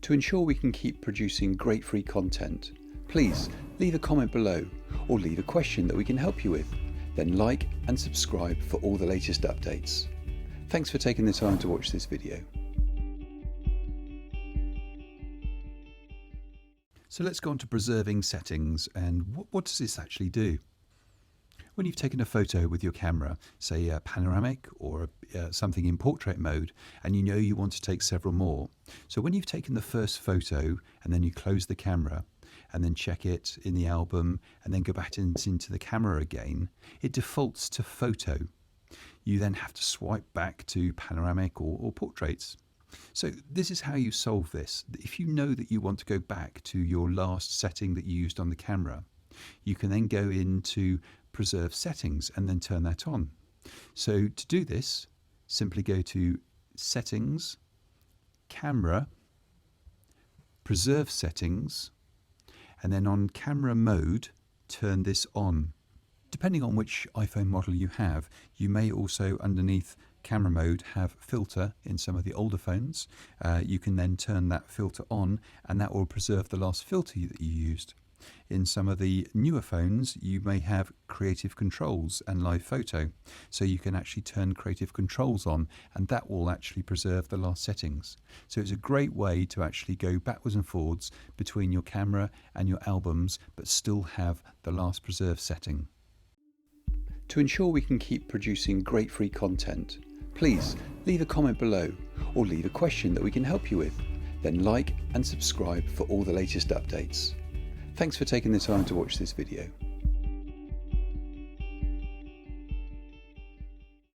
To ensure we can keep producing great free content, please leave a comment below or leave a question that we can help you with. Then like and subscribe for all the latest updates. Thanks for taking the time to watch this video. So let's go on to preserving settings, and what does this actually do? When you've taken a photo with your camera, say a panoramic or something in portrait mode, and you know you want to take several more. So when you've taken the first photo and then you close the camera and then check it in the album and then go back into the camera again, it defaults to photo. You then have to swipe back to panoramic or portraits. So this is how you solve this. If you know that you want to go back to your last setting that you used on the camera, you can then go into preserve settings and then turn that on. So to do this, simply go to settings, camera, preserve settings, and then on camera mode, turn this on. Depending on which iPhone model you have, you may also underneath camera mode have filter in some of the older phones. You can then turn that filter on and that will preserve the last filter that you used. In some of the newer phones, you may have creative controls and live photo. So you can actually turn creative controls on and that will actually preserve the last settings. So it's a great way to actually go backwards and forwards between your camera and your albums, but still have the last preserve setting. To ensure we can keep producing great free content, please leave a comment below or leave a question that we can help you with. Then like and subscribe for all the latest updates. Thanks for taking the time to watch this video.